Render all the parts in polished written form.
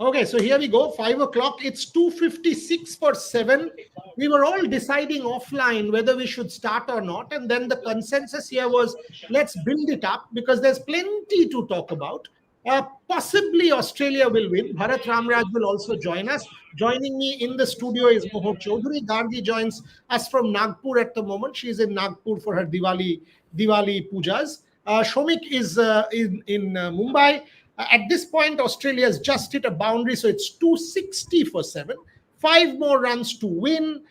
Okay, so here we go. 5 o'clock. It's 2:56 for 7. We were all deciding offline whether we should start or not. And then the consensus here was let's build it up because there's plenty to talk about. Possibly Australia will win. Bharat Ramraj will also join us. Joining me in the studio is Mohor Chaudhary. Gargi joins us from Nagpur at the moment. She's in Nagpur for her Diwali pujas. Shomik is in Mumbai. At this point, Australia has just hit a boundary, so it's 260 for 7. 5 more runs to win.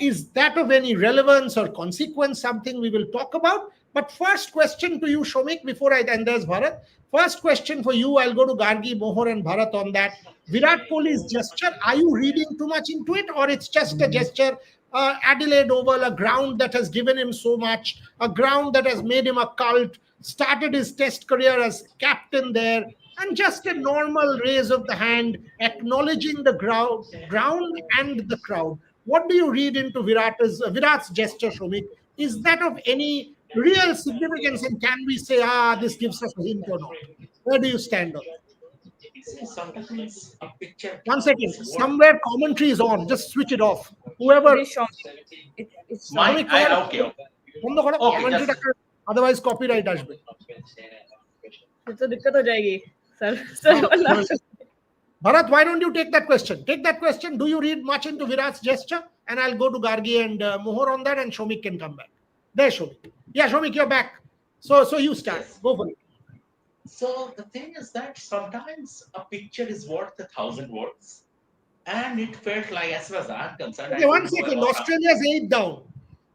Is that of any relevance or consequence? Something we will talk about. But first question to you, Shomik, and there's Bharat. First question for you. I'll go to Gargi, Mohor, and Bharat on that. Virat Kohli's gesture, are you reading too much into it, or it's just a gesture? Adelaide Oval, a ground that has given him so much, a ground that has made him a cult, started his test career as captain there, and just a normal raise of the hand, acknowledging the ground and the crowd. What do you read into Virat's gesture, Shomik? Is that of any real significance, and can we say, this gives us a hint or not? Where do you stand on that? Sometimes a picture. One second. Somewhere commentary is on. Just switch it off. Whoever. It's mine. Okay. Otherwise, copyright আসবে. तो दिक्कत हो जाएगी, sir. Bharat, why don't you take that question? Take that question. Do you read much into Virat's gesture? And I'll go to Gargi and Mohor on that, and Shomik can come back. There, Shomik. Yeah, Shomik, you're back. So you start. Yes. Go for it. So the thing is that sometimes a picture is worth 1,000 words. And it felt like, as far as I'm concerned... Okay, 1 second. Australia's 8 down.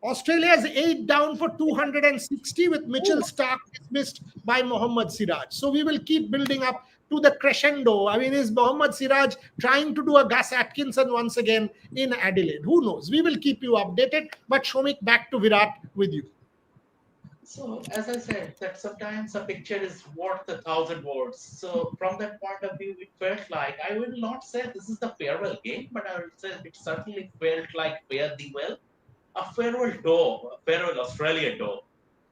Australia's 8 down for 260 with Mitchell Starc dismissed by Mohammad Siraj. So we will keep building up to the crescendo. I mean, is Mohammad Siraj trying to do a Gus Atkinson once again in Adelaide? Who knows? We will keep you updated. But Shomik, back to Virat with you. So, as I said, that sometimes a picture is worth 1,000 words. So, from that point of view, it felt like, I will not say this is the farewell game, but I will say it certainly felt like fare thee well. A farewell tour, a farewell Australia tour.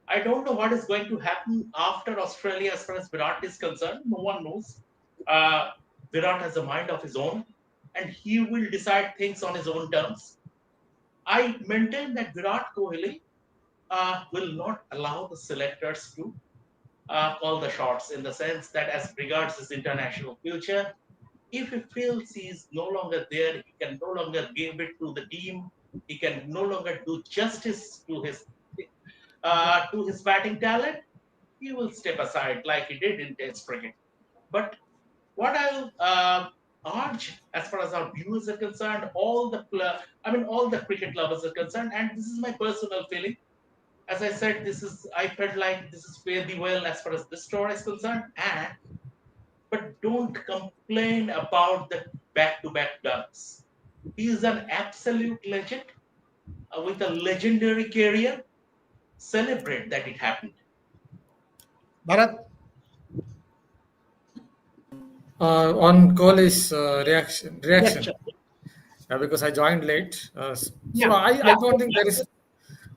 I don't know what is going to happen after Australia as far as Virat is concerned. No one knows. Virat has a mind of his own, and he will decide things on his own terms. I maintain that Virat Kohli will not allow the selectors to call the shots, in the sense that as regards his international future, if he feels he is no longer there, he can no longer give it to the team, he can no longer do justice to his batting talent, he will step aside like he did in Test cricket. But what I'll urge, as far as our viewers are concerned, all the cricket lovers are concerned, and this is my personal feeling. As I said, I felt like this is fairly well as far as this tour is concerned. But don't complain about the back-to-back ducks. He is an absolute legend with a legendary career. Celebrate that it happened. Bharat? On Kohli's reaction. Because I joined late. So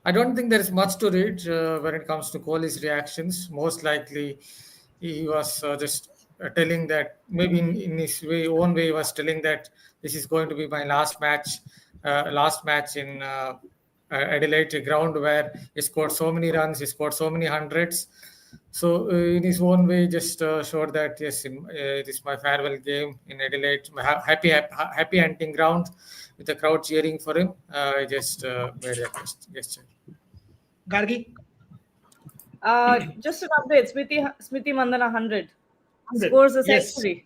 I don't think there is much to read when it comes to Kohli's reactions. Most likely, he was just telling that, maybe in his own way, he was telling that this is going to be my last match in Adelaide, a ground where he scored so many runs, he scored so many hundreds. So in his own way, just showed that, yes, it is my farewell game in Adelaide, my happy hunting ground, with the crowd cheering for him. I just made a gesture. Gargi? Just an update. Smriti Mandana 100 scores a century.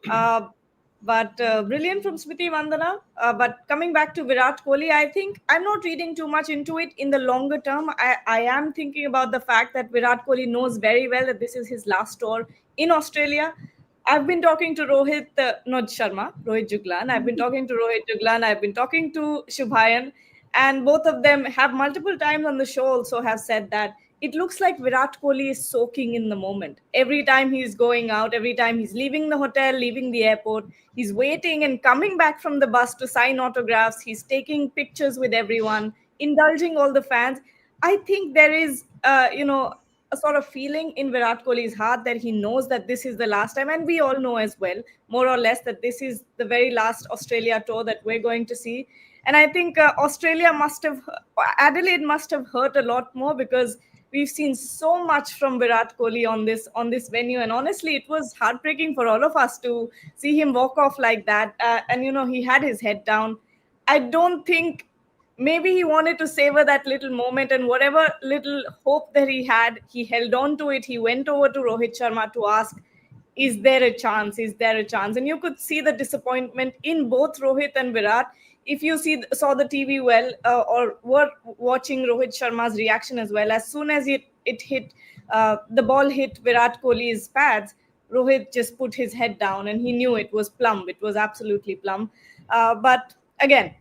Yes. But brilliant from Smriti Mandana. But coming back to Virat Kohli, I think I'm not reading too much into it in the longer term. I am thinking about the fact that Virat Kohli knows very well that this is his last tour in Australia. I've been talking to Rohit Juglan. I've been talking to Rohit Juglan. I've been talking to Shubhayan. And both of them have multiple times on the show also have said that it looks like Virat Kohli is soaking in the moment. Every time he's going out, every time he's leaving the hotel, leaving the airport, he's waiting and coming back from the bus to sign autographs. He's taking pictures with everyone, indulging all the fans. I think there is, a a sort of feeling in Virat Kohli's heart that he knows that this is the last time, and we all know as well, more or less, that this is the very last Australia tour that we're going to see. And I think Adelaide must have hurt a lot more, because we've seen so much from Virat Kohli on this venue, and honestly, it was heartbreaking for all of us to see him walk off like that. And he had his head down. I don't think, maybe he wanted to savor that little moment, and whatever little hope that he had, he held on to it. He went over to Rohit Sharma to ask, is there a chance? Is there a chance? And you could see the disappointment in both Rohit and Virat. If you saw the TV well, or were watching Rohit Sharma's reaction as well, as soon as it hit, the ball hit Virat Kohli's pads, Rohit just put his head down and he knew it was plumb. It was absolutely plumb. But again,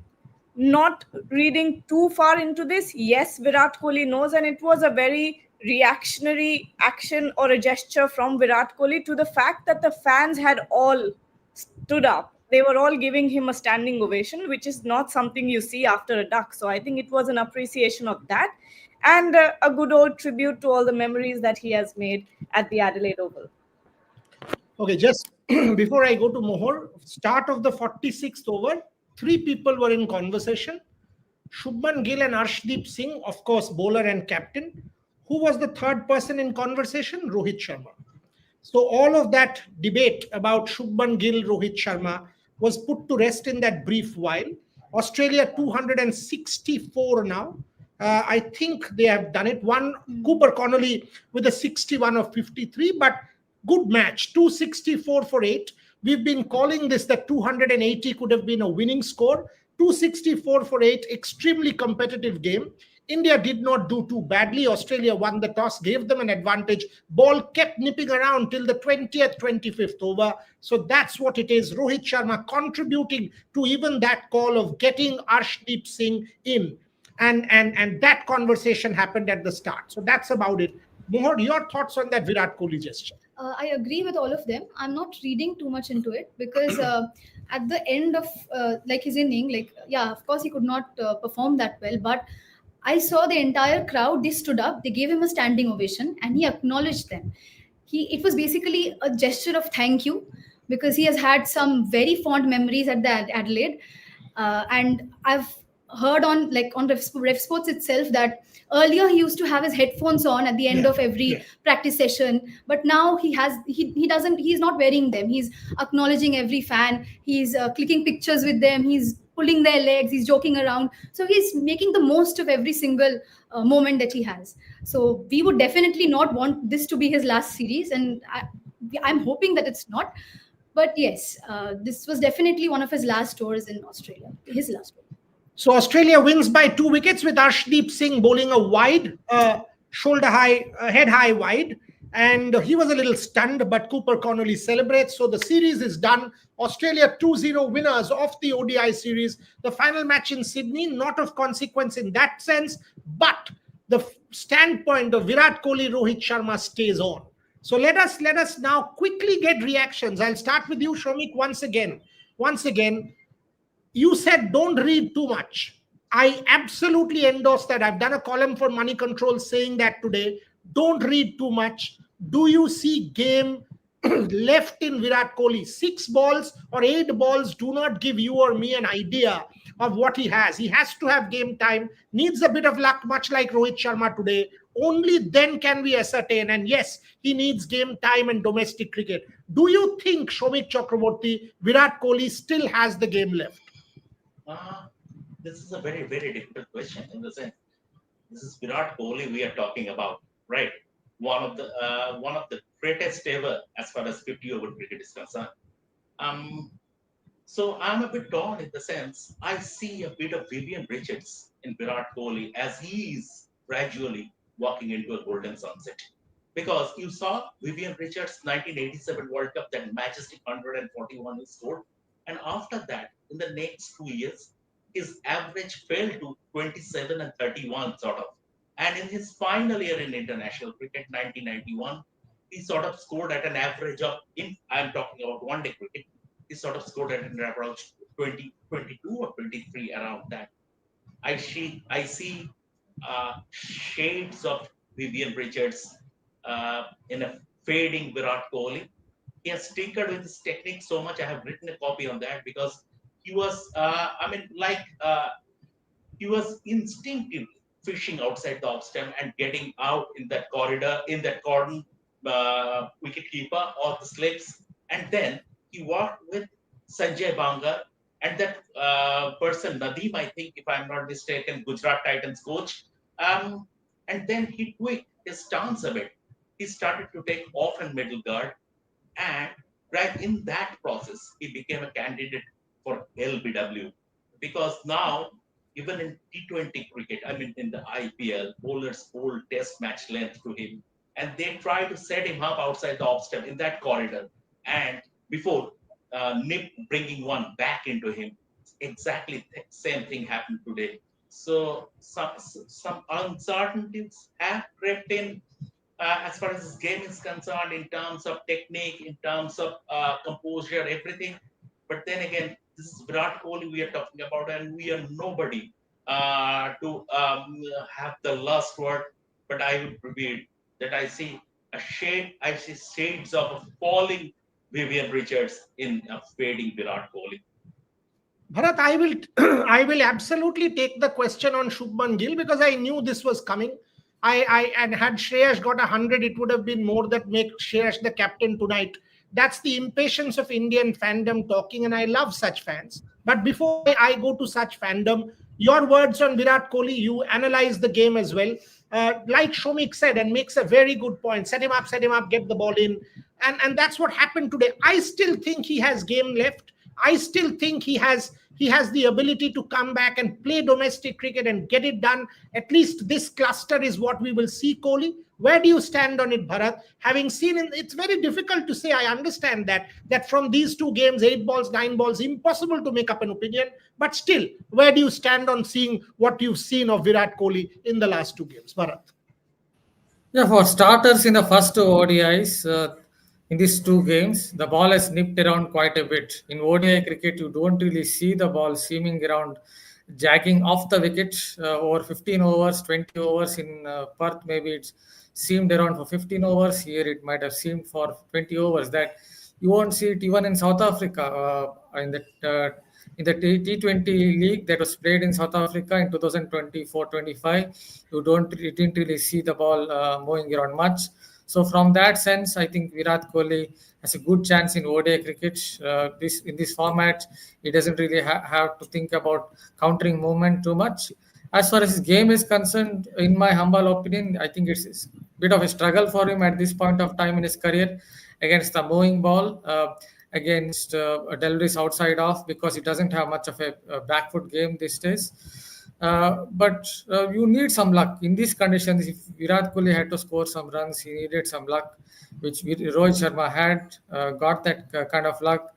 not reading too far into this, yes, Virat Kohli knows, and it was a very reactionary action or a gesture from Virat Kohli to the fact that the fans had all stood up. They were all giving him a standing ovation, which is not something you see after a duck. So I think it was an appreciation of that, and a good old tribute to all the memories that he has made at the Adelaide Oval. Okay, just before I go to Mohor, start of the 46th over, three people were in conversation. Shubman Gill and Arshdeep Singh, of course, bowler and captain. Who was the third person in conversation? Rohit Sharma. So all of that debate about Shubman Gill, Rohit Sharma was put to rest in that brief while. Australia 264 now. I think they have done it. One, Cooper Connolly with a 61 of 53, but good match, 264 for 8. We've been calling this that 280 could have been a winning score. 264 for 8, extremely competitive game. India did not do too badly. Australia won the toss, gave them an advantage. Ball kept nipping around till the 20th, 25th over. So that's what it is. Rohit Sharma contributing to even that call of getting Arshdeep Singh in. And that conversation happened at the start. So that's about it. Mohor, your thoughts on that Virat Kohli gesture? I agree with all of them. I'm not reading too much into it because at the end of his inning, of course he could not perform that well, but I saw the entire crowd. They stood up, they gave him a standing ovation, and he acknowledged them. It was basically a gesture of thank you, because he has had some very fond memories at the Adelaide, and I've heard on Ref Sports itself that earlier he used to have his headphones on at the end of every practice session, but now he's not wearing them. He's acknowledging every fan. He's clicking pictures with them. He's pulling their legs. He's joking around. So he's making the most of every single moment that he has. So we would definitely not want this to be his last series, and I'm hoping that it's not. But yes, this was definitely one of his last tours in Australia. His last tour. So Australia wins by 2 wickets with Arshdeep Singh bowling a wide, shoulder high, head high wide. And he was a little stunned, but Cooper Connolly celebrates. So the series is done. Australia 2-0 winners of the ODI series. The final match in Sydney, not of consequence in that sense, but the standpoint of Virat Kohli, Rohit Sharma stays on. So let us now quickly get reactions. I'll start with you, Shomik, once again. You said don't read too much. I absolutely endorse that. I've done a column for Money Control saying that today. Don't read too much. Do you see game left in Virat Kohli? 6 balls or 8 balls do not give you or me an idea of what he has. He has to have game time, needs a bit of luck, much like Rohit Sharma today. Only then can we ascertain. And yes, he needs game time and domestic cricket. Do you think, Shomik Chakraborty, Virat Kohli still has the game left? This is a very, very difficult question in the sense this is Virat Kohli we are talking about, right? One of the greatest ever as far as 50-over cricket is concerned. So I'm a bit torn in the sense I see a bit of Vivian Richards in Virat Kohli as he is gradually walking into a golden sunset. Because you saw Vivian Richards 1987 World Cup, that majestic 141 he scored, and after that, in the next 2 years, his average fell to 27 and 31 sort of. And in his final year in international cricket, 1991, he sort of scored at an average of, I'm talking about one-day cricket, he sort of scored at an average 20, 22 or 23 around that. I see shades of Vivian Richards in a fading Virat Kohli. He has tinkered with his technique so much. I have written a copy on that because he was, he was instinctively fishing outside the off stump and getting out in that corridor, in that cordon, wicket keeper or the slips. And then he walked with Sanjay Bangar and that person, Nadeem, I think, if I'm not mistaken, Gujarat Titans coach. And then he tweaked his stance a bit. He started to take off and middle guard. And right in that process, he became a candidate for LBW because now, even in T20 cricket, I mean, in the IPL, bowlers hold test match length to him and they try to set him up outside the off stump in that corridor. And before Nip bringing one back into him, exactly the same thing happened today. So some uncertainties have crept in as far as this game is concerned, in terms of technique, in terms of composure, everything. But then again, this is Virat Kohli we are talking about, and we are nobody to have the last word. But I would repeat that I see shades of a falling Vivian Richards in a fading Virat Kohli. Bharat, I will I will absolutely take the question on Shubman Gill because I knew this was coming. And had Shreyas got 100, it would have been more that make Shreyas the captain tonight. That's the impatience of Indian fandom talking, and I love such fans. But before I go to such fandom, your words on Virat Kohli, you analyze the game as well. Like Shomik said, and makes a very good point. Set him up, get the ball in. And that's what happened today. I still think he has game left. I still think he has the ability to come back and play domestic cricket and get it done. At least this cluster is what we will see, Kohli. Where do you stand on it, Bharat? Having seen it, it's very difficult to say. I understand that from these two games, 8 balls, 9 balls, impossible to make up an opinion. But still, where do you stand on seeing what you've seen of Virat Kohli in the last 2 games, Bharat? Yeah, for starters, in the first two ODIs, in these 2 games, the ball has nipped around quite a bit. In ODI cricket, you don't really see the ball seaming around, jagging off the wicket over 15 overs, 20 overs. In Perth, maybe it's seamed around for 15 overs. Here, it might have seamed for 20 overs. That you won't see it even in South Africa in the T20 league that was played in South Africa in 2024-25. You didn't really see the ball moving around much. So from that sense, I think Virat Kohli has a good chance in ODI cricket. In this format, he doesn't really have to think about countering movement too much. As far as his game is concerned, in my humble opinion, I think it's a bit of a struggle for him at this point of time in his career against the moving ball, against deliveries outside off, because he doesn't have much of a back foot game these days. But you need some luck in these conditions. If Virat Kohli had to score some runs, he needed some luck, which Rohit Sharma had got that kind of luck.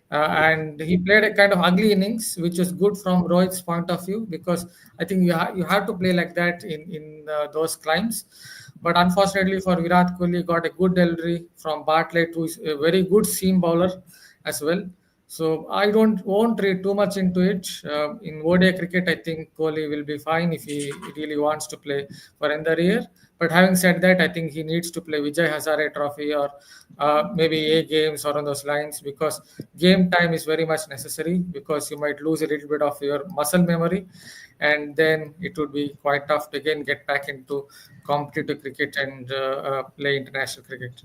And he played a kind of ugly innings, which was good from Rohit's point of view, because I think you have to play like that in those climbs. But unfortunately for Virat Kohli, got a good delivery from Bartlett, who is a very good seam bowler as well. So I won't read too much into it. In ODI cricket, I think Kohli will be fine if he really wants to play for another year. But having said that, I think he needs to play Vijay Hazare Trophy or maybe A games or on those lines, because game time is very much necessary, because you might lose a little bit of your muscle memory, and then it would be quite tough to again get back into competitive cricket and play international cricket.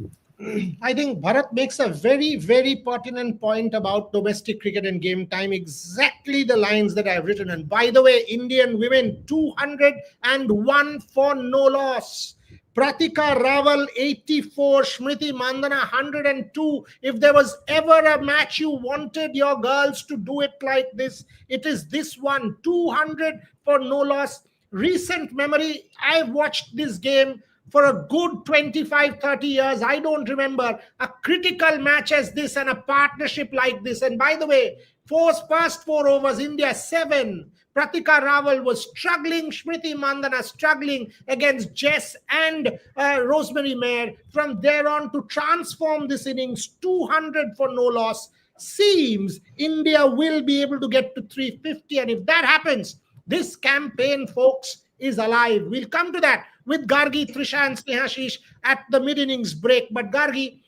I think Bharat makes a very, very pertinent point about domestic cricket and game time. Exactly the lines that I've written. And by the way, Indian women 201 for no loss. Pratika Rawal 84, Smriti Mandana 102. If there was ever a match you wanted your girls to do it like this, it is this one. 200 for no loss. Recent memory, I've watched this game for a good 25, 30 years. I don't remember a critical match as this and a partnership like this. And by the way, first 4 overs, India 7. Pratika Rawal was struggling, Smriti Mandana struggling against Jess and Rosemary Mayer. From there on to transform this innings, 200 for no loss. Seems India will be able to get to 350. And if that happens, this campaign, folks, is alive. We'll come to that. with Gargi, Trisha, and Snehashish at the mid-innings break. But Gargi,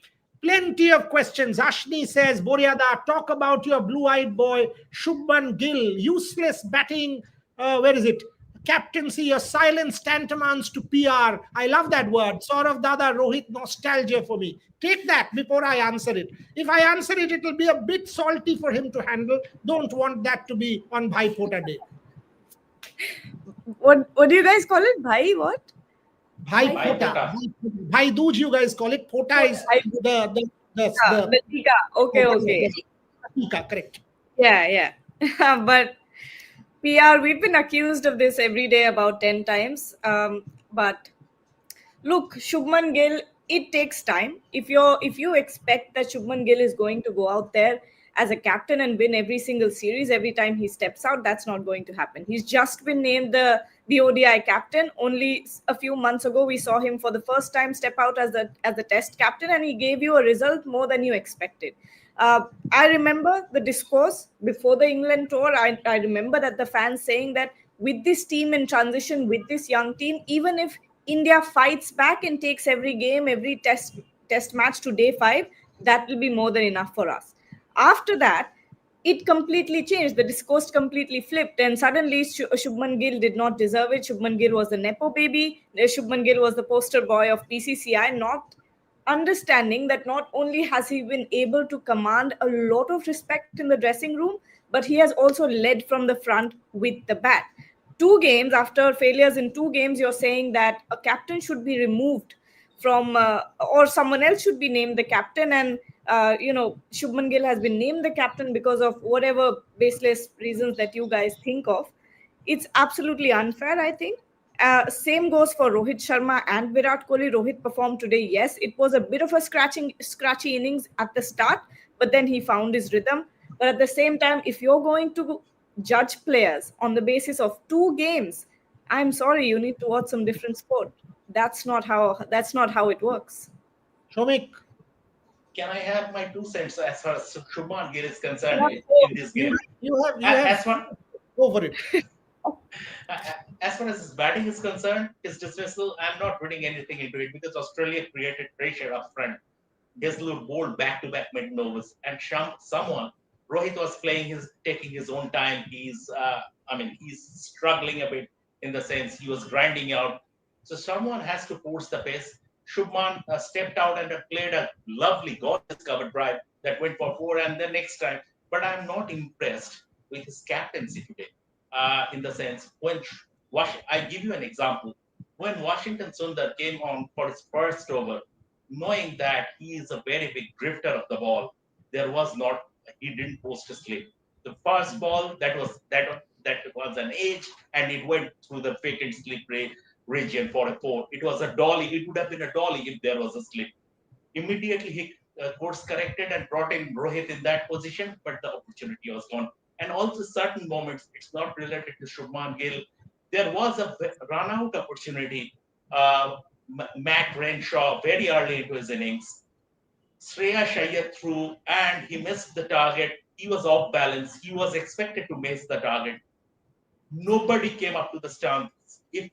plenty of questions. Ashni says, Boriada, talk about your blue-eyed boy, Shubman Gill. Useless batting. Where is it? Captaincy, your silence tantamounts to PR. I love that word. Saurav Dada, Rohit, nostalgia for me. Take that before I answer it. If I answer it, it will be a bit salty for him to handle. Don't want that to be on Bhai Pota Day. What do you guys call it? Bhai what? Bhai Pota. Bhai Dooj, you guys call it. Pota is the tika. Okay. Tika, correct. Yeah. But PR, we've been accused of this every day about 10 times. But look, Shubman Gill, it takes time. If you expect that Shubman Gill is going to go out there as a captain and win every single series every time he steps out, that's not going to happen. He's just been named the ODI captain. Only a few months ago, we saw him for the first time step out as the test captain, and he gave you a result more than you expected. I remember the discourse before the England tour. I remember that the fans saying that with this team in transition, with this young team, even if India fights back and takes every game, every test match to day 5, that will be more than enough for us. After that, it completely changed. The discourse completely flipped, and suddenly Shubman Gill did not deserve it. Shubman Gill was the Nepo baby. Shubman Gill was the poster boy of PCCI, not understanding that not only has he been able to command a lot of respect in the dressing room, but he has also led from the front with the bat. 2 games after failures in 2 games, you're saying that a captain should be removed from or someone else should be named the captain, and Shubman Gill has been named the captain because of whatever baseless reasons that you guys think of. It's absolutely unfair, I think. Same goes for Rohit Sharma and Virat Kohli. Rohit performed today. Yes, it was a bit of a scratchy innings at the start, but then he found his rhythm. But at the same time, if you're going to judge players on the basis of 2 games, I'm sorry, you need to watch some different sport. That's not how it works. Shomik, can I have my 2 cents as far as Shubman Gill is concerned in this game? You have go for it. As far as his batting is concerned, his dismissal, I'm not reading anything into it because Australia created pressure up front. Deslu bowled back-to-back maiden overs, and Rohit was taking his own time. He's struggling a bit in the sense he was grinding out. So someone has to force the pace. Shubman stepped out and played a lovely, gorgeous cover drive that went for 4 and the next time. But I'm not impressed with his captaincy today. In the sense, I give you an example. When Washington Sundar came on for his first over, knowing that he is a very big drifter of the ball, he didn't post a slip. The first ball that was an edge, and it went through the vacant slip region for a 4. It was a dolly. It would have been a dolly if there was a slip. Immediately he course corrected and brought in Rohit in that position, but the opportunity was gone. And also certain moments, it's not related to Shubman Gill. There was a run-out opportunity. Matt Renshaw very early into his innings. Shreyas Iyer threw and he missed the target. He was off balance. He was expected to miss the target. Nobody came up to the stumps. If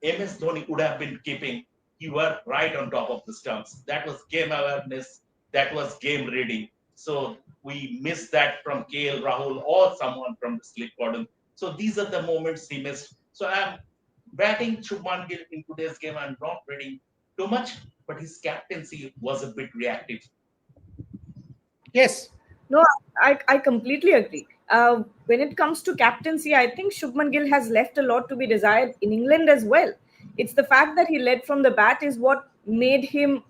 MS Dhoni would have been keeping, you were right on top of the stumps. That was game awareness. That was game reading. So we missed that from KL Rahul or someone from the slip cordon. So these are the moments he missed. So I'm batting Shubman Gill in today's game. I'm not reading too much, but his captaincy was a bit reactive. Yes. No, I completely agree. When it comes to captaincy, I think Shubman Gill has left a lot to be desired in England as well. It's the fact that he led from the bat is what made him,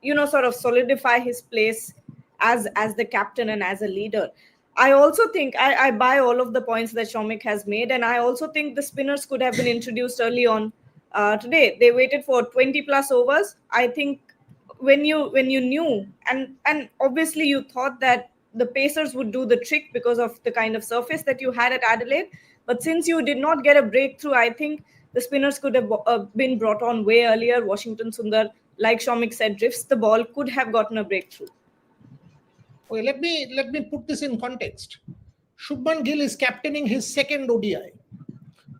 sort of solidify his place as the captain and as a leader. I also think I buy all of the points that Shomik has made, and I also think the spinners could have been introduced early on today. They waited for 20 plus overs. I think when you knew and obviously you thought that the Pacers would do the trick because of the kind of surface that you had at Adelaide, but since you did not get a breakthrough, I think the spinners could have been brought on way earlier. Washington Sundar, like Shomik said, drifts the ball, could have gotten a breakthrough. Okay, let me put this in context. Shubman Gill is captaining his second ODI.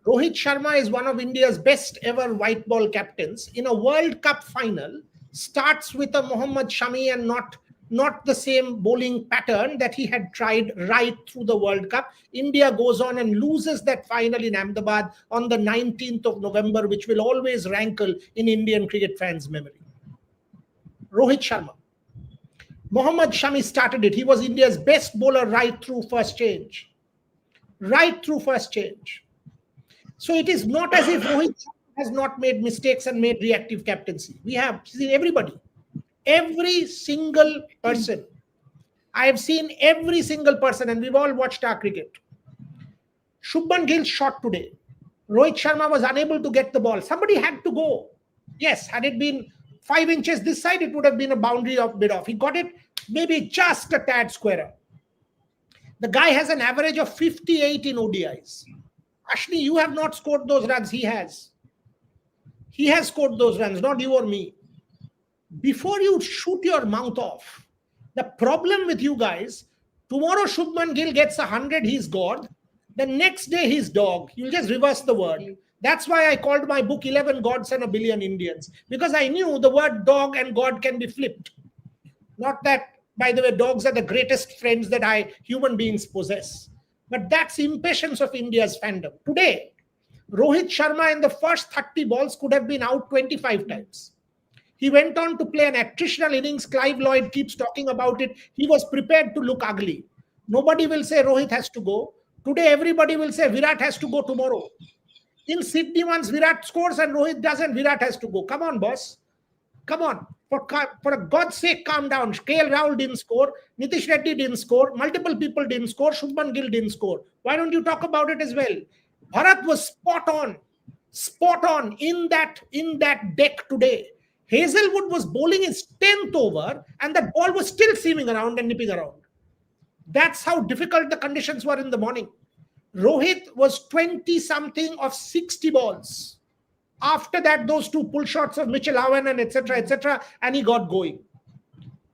Rohit Sharma is one of India's best ever white ball captains. In a World Cup final, starts with a Mohammad Shami and not the same bowling pattern that he had tried right through the World Cup. India goes on and loses that final in Ahmedabad on the 19th of November, which will always rankle in Indian cricket fans' memory. Rohit Sharma. Mohammad Shami started it. He was India's best bowler right through first change. Right through first change. So it is not as if Rohit has not made mistakes and made reactive captaincy. We have seen everybody. Every single person. I have seen every single person, and we've all watched our cricket. Shubman Gill shot today. Rohit Sharma was unable to get the ball. Somebody had to go. Yes, had it been 5 inches this side, it would have been a boundary of bit off. He got it maybe just a tad squarer. The guy has an average of 58 in ODIs. Ashni, you have not scored those runs. He has. He has scored those runs, not you or me. Before you shoot your mouth off, the problem with you guys, tomorrow Shubman Gill gets 100, he's God. The next day he's dog. You'll just reverse the word. That's why I called my book 11 Gods and a Billion Indians. Because I knew the word dog and God can be flipped. Not that, by the way, dogs are the greatest friends that human beings possess. But that's impatience of India's fandom. Today, Rohit Sharma in the first 30 balls could have been out 25 times. He went on to play an attritional innings. Clive Lloyd keeps talking about it. He was prepared to look ugly. Nobody will say Rohit has to go. Today, everybody will say Virat has to go tomorrow. In Sydney, once Virat scores and Rohit doesn't, Virat has to go. Come on, boss. Come on. For God's sake, calm down. KL Rahul didn't score. Nitish Reddy didn't score. Multiple people didn't score. Shubman Gill didn't score. Why don't you talk about it as well? Bharat was spot on in that deck today. Hazelwood was bowling his 10th over and that ball was still seaming around and nipping around. That's how difficult the conditions were in the morning. Rohit was 20-something of 60 balls. After that, those two pull shots of Mitchell Owen and etc., and he got going.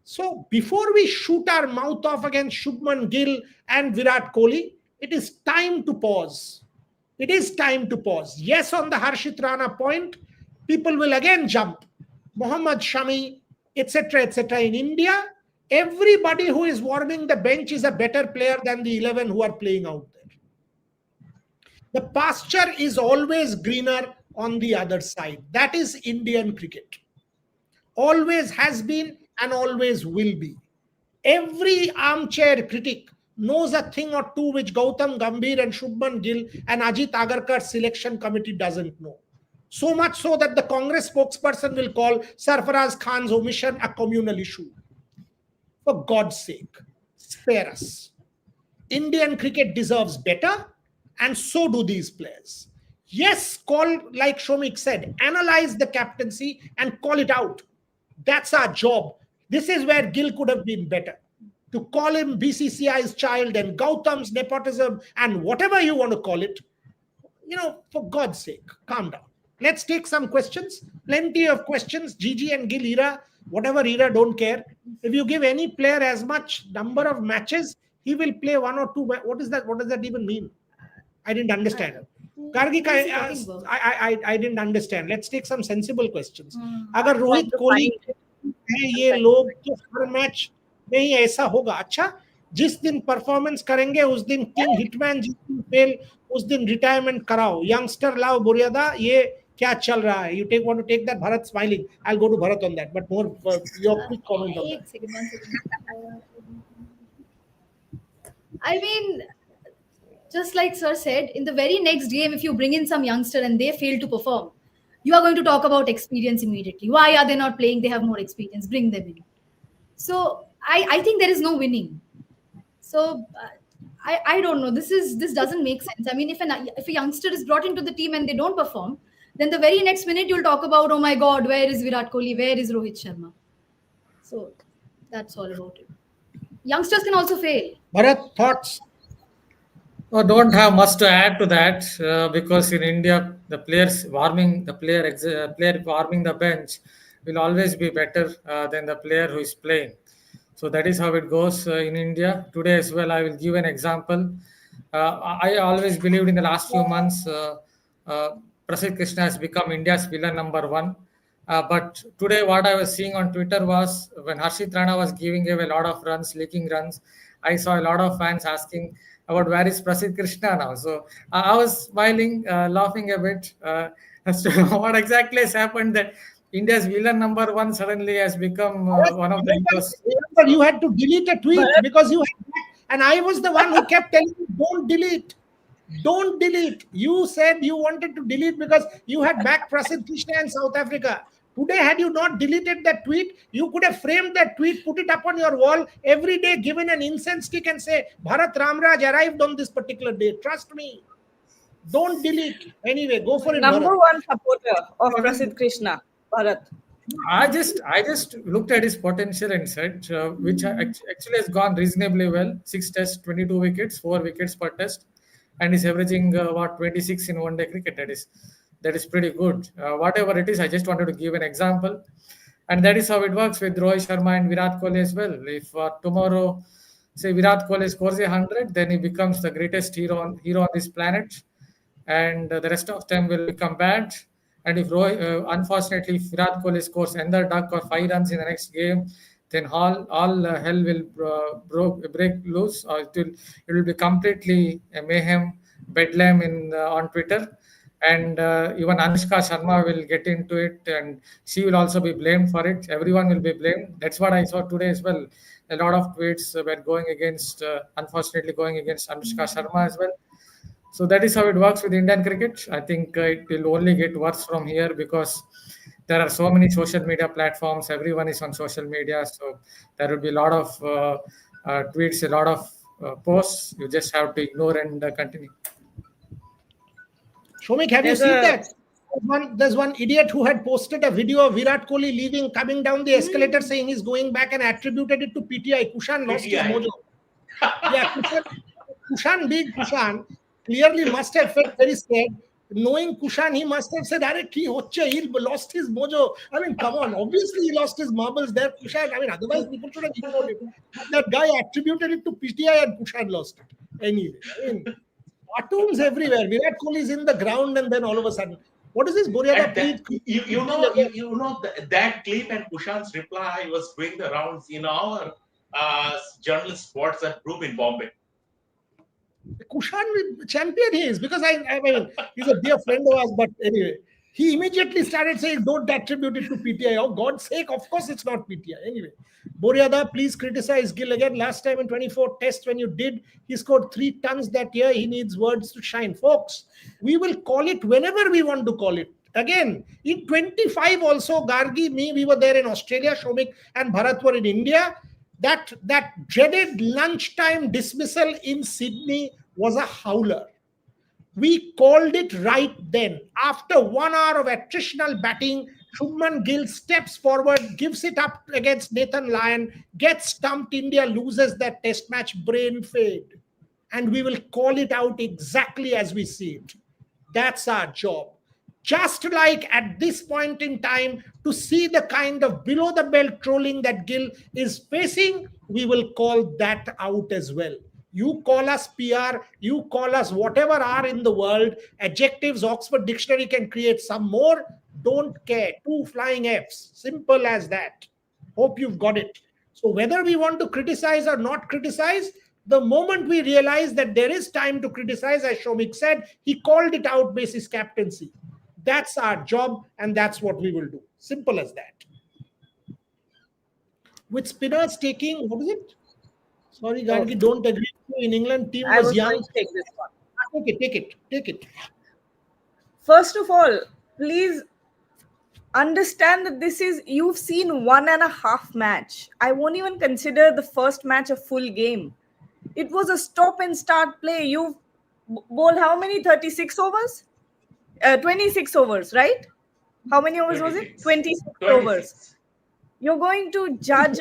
So before we shoot our mouth off against Shubman Gill and Virat Kohli, it is time to pause. It is time to pause. Yes, on the Harshit Rana point, people will again jump. Mohammad Shami, etc. In India, everybody who is warming the bench is a better player than the 11 who are playing out there. The pasture is always greener on the other side. That is Indian cricket. Always has been and always will be. Every armchair critic knows a thing or two which Gautam Gambhir and Shubman Gill and Ajit Agarkar's selection committee doesn't know. So much so that the Congress spokesperson will call Sarfaraz Khan's omission a communal issue. For God's sake, spare us. Indian cricket deserves better, and so do these players. Yes, call, like Shomik said, analyze the captaincy and call it out. That's our job. This is where Gill could have been better. To call him BCCI's child and Gautam's nepotism and whatever you want to call it, for God's sake, calm down. Let's take some questions. Plenty of questions. Gigi and Gill era, whatever era, don't care. If you give any player as much number of matches, he will play 1 or 2. What is that? What does that even mean? I didn't understand. Gargi, I didn't understand. Let's take some sensible questions. अगर रोहित कोहली ये लोग तो हर match में ही ऐसा होगा. अच्छा, जिस दिन परफॉर्मेंस करेंगे उस दिन किंग हिटमैन, जिस दिन फेल उस दिन रिटायरमेंट कराओ. यंगस्टर लाओ बुरियादा. ये क्या चल रहा है? You want to take that? Bharat smiling. I'll go to Bharat on that, but more your quick comment on that. 1 second. I mean, just like Sir said, in the very next game, if you bring in some youngster and they fail to perform, you are going to talk about experience immediately. Why are they not playing? They have more experience. Bring them in. So I think there is no winning. So I don't know. This doesn't make sense. I mean, if a youngster is brought into the team and they don't perform, then the very next minute you'll talk about, oh my God, where is Virat Kohli? Where is Rohit Sharma? So that's all about it. Youngsters can also fail. Bharat, thoughts? I don't have much to add to that because in India, the player warming the bench will always be better than the player who is playing. So that is how it goes in India. Today as well, I will give an example. I always believed in the last few months Prasidh Krishna has become India's villain number one. But today, what I was seeing on Twitter was when Harshit Rana was giving away a lot of runs, leaking runs, I saw a lot of fans asking about where is Prasidh Krishna now. So I was smiling, laughing a bit as to what exactly has happened that India's villain number one suddenly has become one of the heroes. Remember, you had to delete a tweet because you had, and I was the one who kept telling you, don't delete. Don't delete. You said you wanted to delete because you had backed Prasidh Krishna in South Africa. Today, had you not deleted that tweet, you could have framed that tweet, put it up on your wall every day, given an incense stick and say, Bharat Ramraj arrived on this particular day. Trust me. Don't delete. Anyway, go for it. Number Bharat. one supporter of Prasidh Krishna, Bharat. I just looked at his potential and said, which actually has gone reasonably well. 6 tests, 22 wickets, 4 wickets per test, and is averaging 26 in one-day cricket. That is pretty good. Whatever it is, I just wanted to give an example, and that is how it works with Rohit Sharma and Virat Kohli as well. If tomorrow, say Virat Kohli scores 100, then he becomes the greatest hero on this planet, and the rest of them will become bad. And if unfortunately if Virat Kohli scores another duck or 5 runs in the next game, then all hell will break loose. Or it will be completely a mayhem, bedlam on Twitter. And even Anushka Sharma will get into it, and she will also be blamed for it. Everyone will be blamed. That's what I saw today as well. A lot of tweets were going against, unfortunately, going against Anushka Sharma as well. So that is how it works with Indian cricket. I think it will only get worse from here because there are so many social media platforms. Everyone is on social media. So there will be a lot of tweets, a lot of posts. You just have to ignore and continue. Shomik, have you seen that? There's one idiot who had posted a video of Virat Kohli coming down the escalator saying he's going back and attributed it to PTI. Kushan lost his mojo. Yeah, Kushan clearly must have felt very scared. Knowing Kushan, he must have said, he lost his mojo. I mean, come on. Obviously, he lost his marbles there, Kushan. I mean, otherwise, people should have ignored it. That guy attributed it to PTI and Kushan lost it. Anyway, I mean, cartoons everywhere. Virat Kohli is in the ground and then all of a sudden, what is this, Boriada? You know that clip and Kushan's reply was doing the rounds in our journalist WhatsApp group in Bombay. Kushan champion he is, because I mean he's a dear friend of ours, but anyway, he immediately started saying don't attribute it to PTI. Oh God's sake, of course it's not PTI. Anyway, Boriada, please criticize Gill again. Last time in 24 tests when you did, he scored 3 tons that year. He needs words to shine. Folks, we will call it whenever we want to call it. Again, in 25 also, Gargi, we were there in Australia, Shomik and Bharat were in India. That dreaded lunchtime dismissal in Sydney was a howler. We called it right then. After 1 hour of attritional batting, Shubman Gill steps forward, gives it up against Nathan Lyon, gets stumped, India loses that test match, brain fade. And we will call it out exactly as we see it. That's our job. Just like at this point in time, to see the kind of below the belt trolling that Gill is facing, we will call that out as well. You call us PR, you call us whatever are in the world, adjectives, Oxford Dictionary can create some more, don't care. 2 flying Fs, simple as that. Hope you've got it. So whether we want to criticize or not criticize, the moment we realize that there is time to criticize, as Shomik said, he called it out basis captaincy. That's our job, and that's what we will do. Simple as that. With spinners taking, what is it? Sorry, Gargi, don't agree. In England, team was young. Going to take this one. Take it. First of all, please understand that you've seen 1.5 match. I won't even consider the first match a full game. It was a stop and start play. You've bowled how many? 36 overs? 26 overs, right? How many overs 26. was it? 26 overs. You're going to judge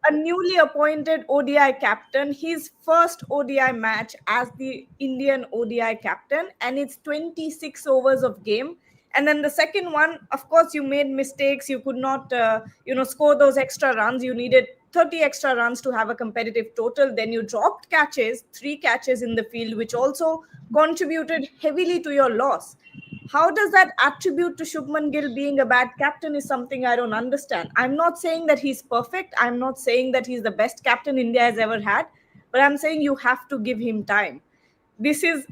a newly appointed ODI captain, his first ODI match as the Indian ODI captain, and it's 26 overs of game. And then the second one, of course, you made mistakes. You could not, score those extra runs. You needed 30 extra runs to have a competitive total. Then you dropped catches, 3 catches in the field, which also contributed heavily to your loss. how does that attribute to Shubman Gill being a bad captain is something I don't understand. I'm not saying that he's perfect. I'm not saying that he's the best captain India has ever had, but I'm saying you have to give him time. This is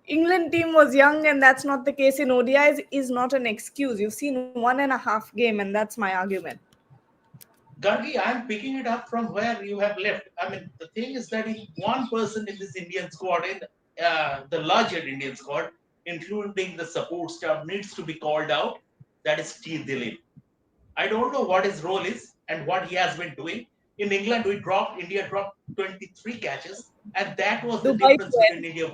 England team was young, and that's not the case in ODIs. Is not an excuse. You've seen 1.5 game, and that's my argument. Gargi, I'm picking it up from where you have left. I mean, the thing is that if one person in this Indian squad, in the larger Indian squad, including the support staff, needs to be called out, that is T. Dilip. I don't know what his role is and what he has been doing. In England, India dropped 23 catches, and that was the Dubai difference between India.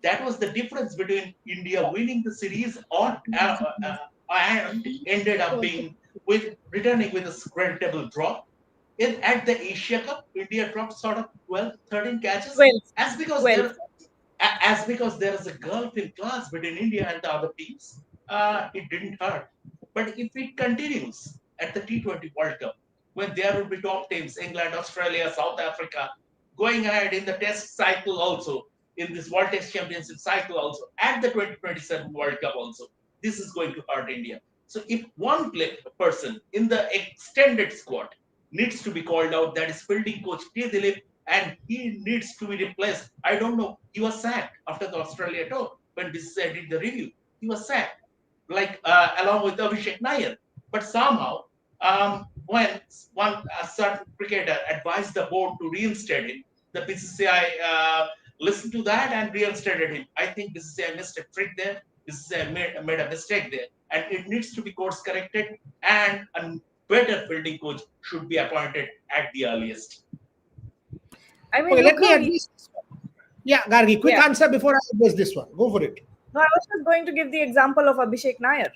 That was the difference between India winning the series and ended up being returning with a creditable drop. At the Asia Cup, India dropped sort of 12, 13 catches. 12. As because there is a gulf in class between India and the other teams, it didn't hurt. But if it continues at the T20 World Cup, when there will be top teams, England, Australia, South Africa, going ahead in the test cycle also, in this World Test Championship cycle also, and the 2027 World Cup also, this is going to hurt India. So if one person in the extended squad needs to be called out, that is fielding coach T. Dilip, and he needs to be replaced. I don't know, he was sacked after the Australia tour when BCCI did the review. He was sacked, like along with Abhishek Nair. But somehow, when a certain cricketer advised the board to reinstate him, the BCCI listened to that and reinstated him. I think BCCI missed a trick there. BCCI made a mistake there, and it needs to be course corrected, and a better fielding coach should be appointed at the earliest. I mean, Okay, let me address this one. Yeah, Gargi, quick answer before I address this one. Go for it. No, I was just going to give the example of Abhishek Nair.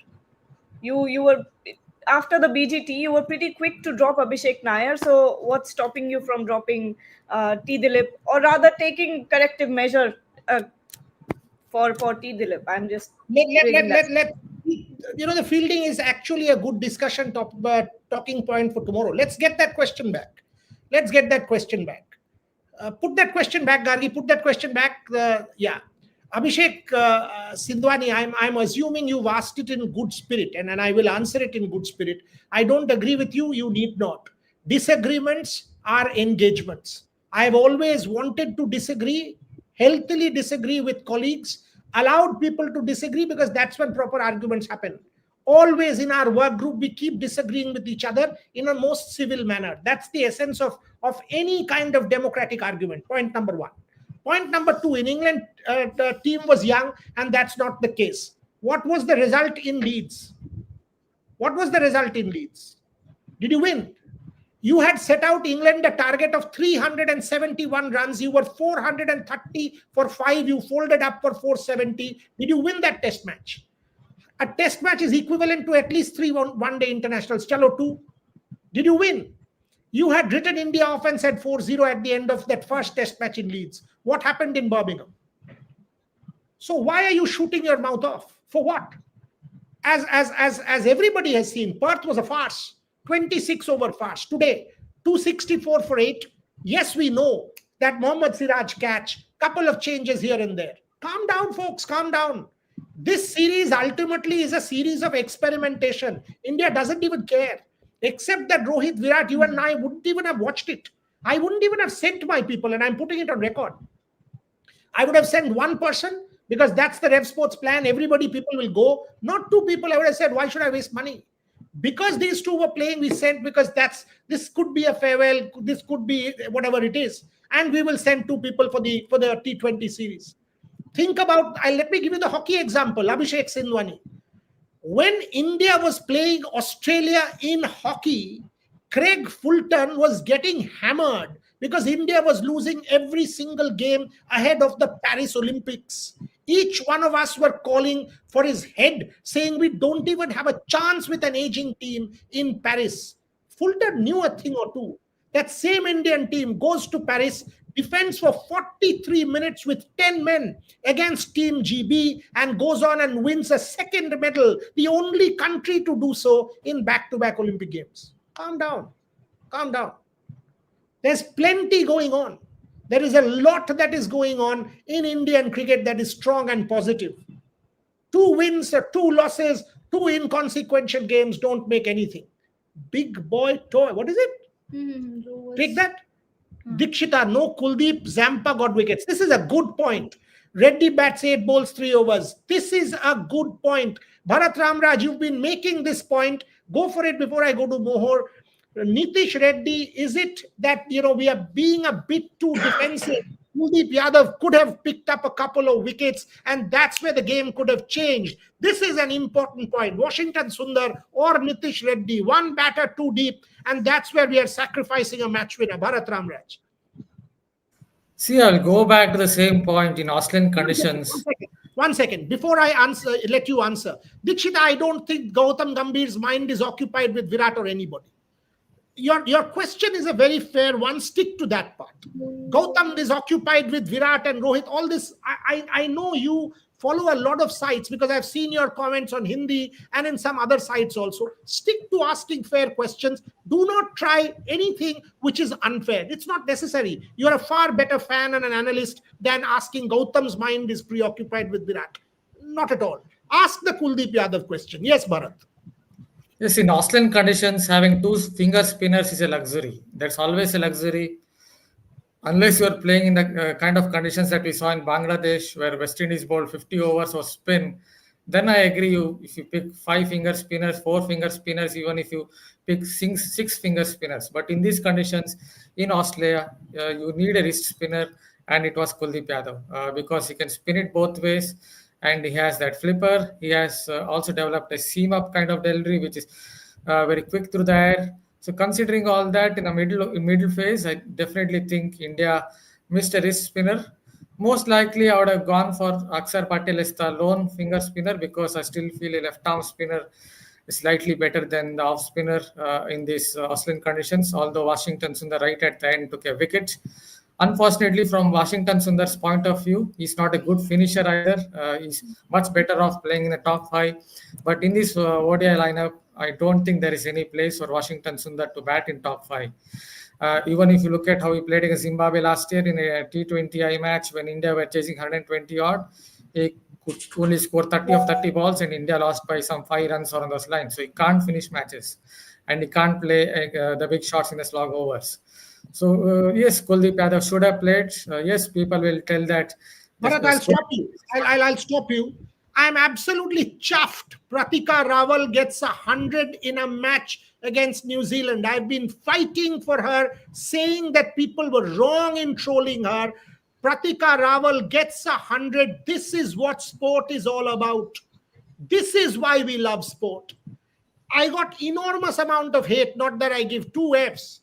You were, after the BGT, you were pretty quick to drop Abhishek Nair. So what's stopping you from dropping T. Dilip, or rather taking corrective measure for T. Dilip? I'm just the fielding is actually a good discussion talking point for tomorrow. Let's get that question back. Put that question back, Gargi. Put that question back. Abhishek Sindwani, I'm assuming you've asked it in good spirit, and I will answer it in good spirit. I don't agree with you. You need not. Disagreements are engagements. I've always wanted to disagree, healthily disagree with colleagues, allowed people to disagree, because that's when proper arguments happen. Always in our work group, we keep disagreeing with each other in a most civil manner. That's the essence of any kind of democratic argument. Point number one. Point number two, in England, the team was young, and that's not the case. What was the result in Leeds? Did you win? You had set out England a target of 371 runs. You were 430 for 5. You folded up for 470. Did you win that test match? A test match is equivalent to at least 3 one-day internationals. Chalo 2. Did you win? You had written India off and said 4-0 at the end of that first test match in Leeds. What happened in Birmingham? So why are you shooting your mouth off? For what? As everybody has seen, Perth was a farce. 26 over farce. Today, 264 for 8. Yes, we know that Mohammad Siraj catch, couple of changes here and there. Calm down, folks, calm down. This series ultimately is a series of experimentation. India doesn't even care. Except that Rohit, Virat, you and I wouldn't even have watched it. I wouldn't even have sent my people, and I'm putting it on record. I would have sent one person, because that's the Rev Sports plan. People will go. Not 2 people. I would have said, why should I waste money? Because these 2 were playing, we sent, because this could be a farewell, this could be whatever it is. And we will send 2 people for the T20 series. Think about, let me give you the hockey example, Abhishek Sindwani. When India was playing Australia in hockey, Craig Fulton was getting hammered because India was losing every single game ahead of the Paris Olympics. Each one of us were calling for his head, saying we don't even have a chance with an aging team in Paris. Fulton knew a thing or two. That same Indian team goes to Paris, defends for 43 minutes with 10 men against Team GB, and goes on and wins a second medal, the only country to do so in back-to-back Olympic Games. Calm down. There's plenty going on. There is a lot that is going on in Indian cricket that is strong and positive. 2 wins or 2 losses, 2 inconsequential games don't make anything. Big boy toy. What is it? Take that. Dikshita, no Kuldeep, Zampa got wickets. This is a good point. Reddy bats 8 balls, 3 overs. This is a good point. Bharat Ramraj, you've been making this point. Go for it before I go to Mohor. Nitish Reddy, is it that we are being a bit too defensive? Kuldeep Yadav could have picked up a couple of wickets, and that's where the game could have changed. This is an important point. Washington Sundar or Nitish Reddy, one batter too deep, and that's where we are sacrificing a match winner. Bharat Ramraj. See, I'll go back to the same point in Australian conditions. One second. Before I let you answer. Dikshita, I don't think Gautam Gambhir's mind is occupied with Virat or anybody. Your question is a very fair one. Stick to that part. Gautam is occupied with Virat and Rohit. All this, I know you follow a lot of sites because I've seen your comments on Hindi and in some other sites also. Stick to asking fair questions. Do not try anything which is unfair. It's not necessary. You're a far better fan and an analyst than asking Gautam's mind is preoccupied with Virat. Not at all. Ask the Kuldeep Yadav question. Yes, Bharat. Yes, in Australian conditions, having 2 finger spinners is a luxury. That's always a luxury. Unless you're playing in the kind of conditions that we saw in Bangladesh, where West Indies bowled 50 overs or spin, then I agree. If you pick 5 finger spinners, 4 finger spinners, even if you pick 6 finger spinners. But in these conditions, in Australia, you need a wrist spinner, and it was Kuldeep Yadav because he can spin it both ways. And he has that flipper. He has also developed a seam up kind of delivery, which is very quick through the air. So considering all that in a middle phase, I definitely think India missed a wrist spinner. Most likely, I would have gone for Akshar Patel as the lone finger spinner because I still feel a left arm spinner is slightly better than the off spinner in these Australian conditions. Although Washington Sundar right at the end took a wicket. Unfortunately, from Washington Sundar's point of view, he's not a good finisher either. He's much better off playing in the top 5. But in this ODI lineup, I don't think there is any place for Washington Sundar to bat in top 5. Even if you look at how he played against Zimbabwe last year in a T20I match when India were chasing 120 odd, he could only score 30 of 30 balls and India lost by some 5 runs or on those lines. So he can't finish matches and he can't play the big shots in the slog overs. So, yes, Kuldeep Yadav should have played. Yes, people will tell that. Bharat, I'll stop you. I'll stop you. I'm absolutely chuffed. Pratika Rawal gets 100 in a match against New Zealand. I've been fighting for her, saying that people were wrong in trolling her. Pratika Rawal gets 100. This is what sport is all about. This is why we love sport. I got enormous amount of hate, not that I give 2 Fs.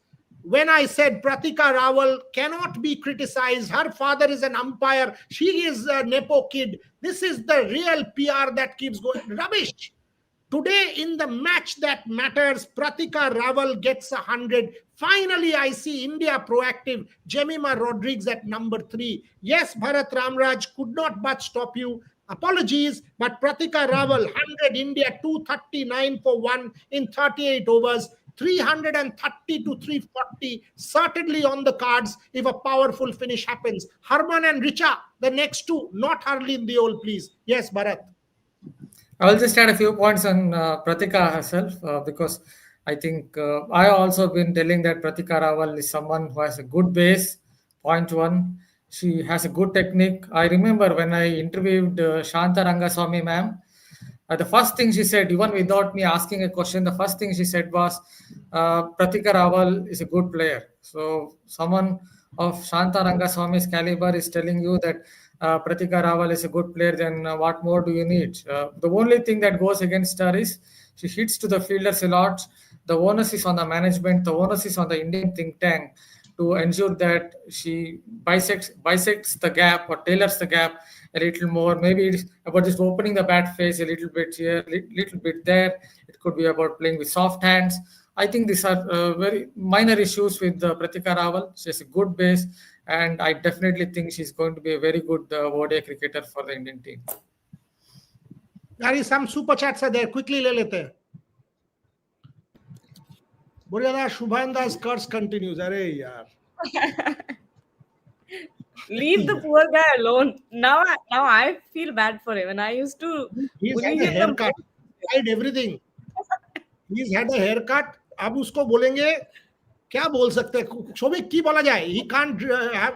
When I said Pratika Rawal cannot be criticized, her father is an umpire, she is a Nepo kid. This is the real PR that keeps going. Rubbish. Today, in the match that matters, Pratika Rawal gets 100. Finally, I see India proactive. Jemima Rodriguez at number 3. Yes, Bharat Ramraj could not but stop you. Apologies, but Pratika Rawal, 100, India 239 for 1 in 38 overs. 330 to 340 certainly on the cards if a powerful finish happens. Harman and Richa, the next 2, not Harleen Deol, please. Yes, Bharat. I will just add a few points on Pratika herself because I think I also been telling that Pratika Rawal is someone who has a good base. Point 1, she has a good technique. I remember when I interviewed Shanta Rangaswamy ma'am. The first thing she said, even without me asking a question, the first thing she said was, Pratika Rawal is a good player. So someone of Shanta Rangaswamy's caliber is telling you that Pratika Rawal is a good player, then what more do you need? The only thing that goes against her is she hits to the fielders a lot. The onus is on the management, the onus is on the Indian think tank to ensure that she bisects the gap or tailors the gap a little more. Maybe it's about just opening the bat face a little bit here, little bit there. It could be about playing with soft hands. I think these are very minor issues with Pratika Rawal. She has a good base, and I definitely think she's going to be a very good ODI cricketer for the Indian team. There is some super chats are there. Quickly le lete hain. Buryada Shubhanda's curse continues. Arey yaar. Leave the poor guy alone. Now I feel bad for him, and I used to He's bully had a him the haircut, most. tried everything. He's had a haircut. अब उसको बोलेंगे क्या बोल सकते हैं शोभिक की बोला जाए he can't have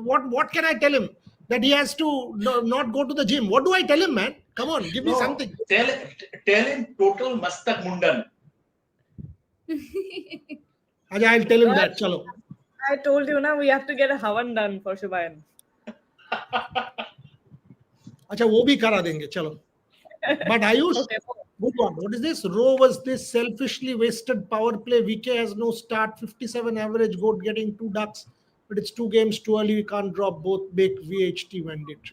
what can I tell him that he has to not go to the gym. What do I tell him, man? Come on, give me No, something. tell him total mastak mundan. Ajay, I'll tell him that. Chalo. I told you now we have to get a Havan done for Shubhayan. अच्छा वो भी करा देंगे चलो. But Ayush, Okay. good one. What is this? Row was this selfishly wasted power play. VK has no start. 57 average. Goat getting 2 ducks, but it's 2 games too early. We can't drop both. Big VHT mandate.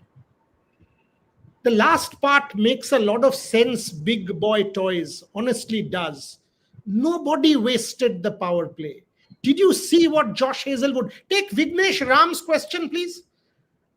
The last part makes a lot of sense. Big boy toys honestly does. Nobody wasted the power play. Did you see what Josh Hazelwood? Take Vignesh Ram's question, please.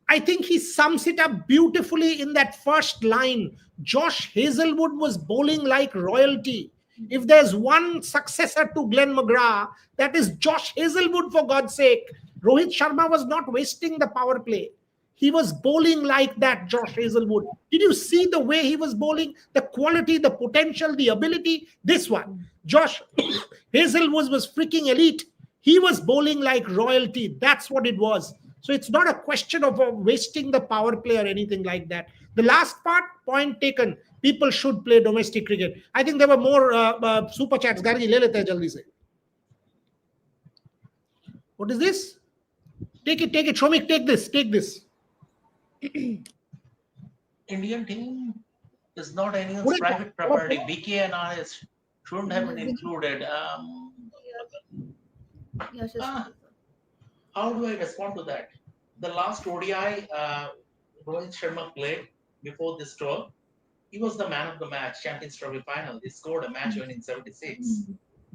I think he sums it up beautifully in that first line. Josh Hazelwood was bowling like royalty. If there's one successor to Glenn McGrath, that is Josh Hazelwood, for God's sake. Rohit Sharma was not wasting the power play. He was bowling like that, Josh Hazelwood. Did you see the way he was bowling? The quality, the potential, the ability? This one. Josh Hazelwood was freaking elite. He was bowling like royalty. That's what it was. So it's not a question of wasting the power play or anything like that. The last part, point taken. People should play domestic cricket. I think there were more super chats. Gargi, le lete hai jaldi se. What is this? Take it. Shomik, take this. Indian team is not anyone's private property. BK and I shouldn't have been included. How do I respond to that? The last ODI Rohit Sharma played before this tour, he was the man of the match, Champions Trophy final. He scored a match winning 76.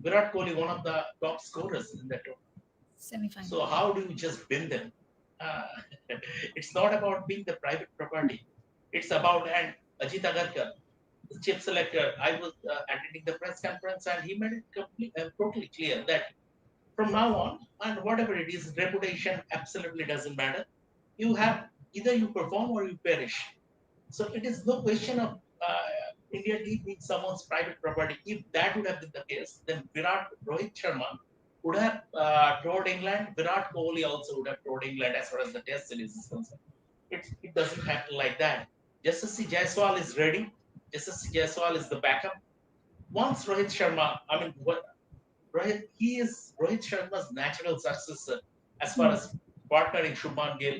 Virat Kohli, one of the top scorers in that tour. Semi-final. So how do you just bin them? It's not about being the private property. It's about, and Ajit Agarkar, the chief selector, I was attending the press conference and he made it totally clear that from now on, and whatever it is, reputation absolutely doesn't matter. You have, either you perform or you perish. So it is no question of India team being someone's private property. If that would have been the case, then Rohit Sharma would have toured England. Virat Kohli also would have toured England as far as the test series is concerned. It doesn't happen like that. Jaswal Jaiswal is ready. Jaswal Jaiswal is the backup. Once Rohit Sharma, Rohit Sharma's natural successor as far as partnering Shubman Gill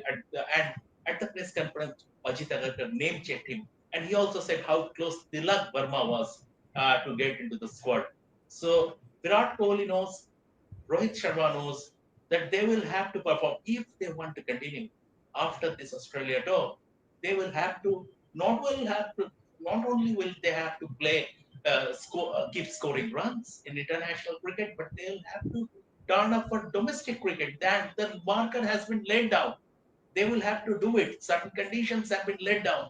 and at the press conference, Ajit Agarkar name checked him. And he also said how close Tilak Verma was to get into the squad. So Virat Kohli knows, Rohit Sharma knows that they will have to perform if they want to continue after this Australia tour. They will have to not only will they have to play keep scoring runs in international cricket, but they'll have to turn up for domestic cricket. That the marker has been laid down. They will have to do it. Certain conditions have been laid down.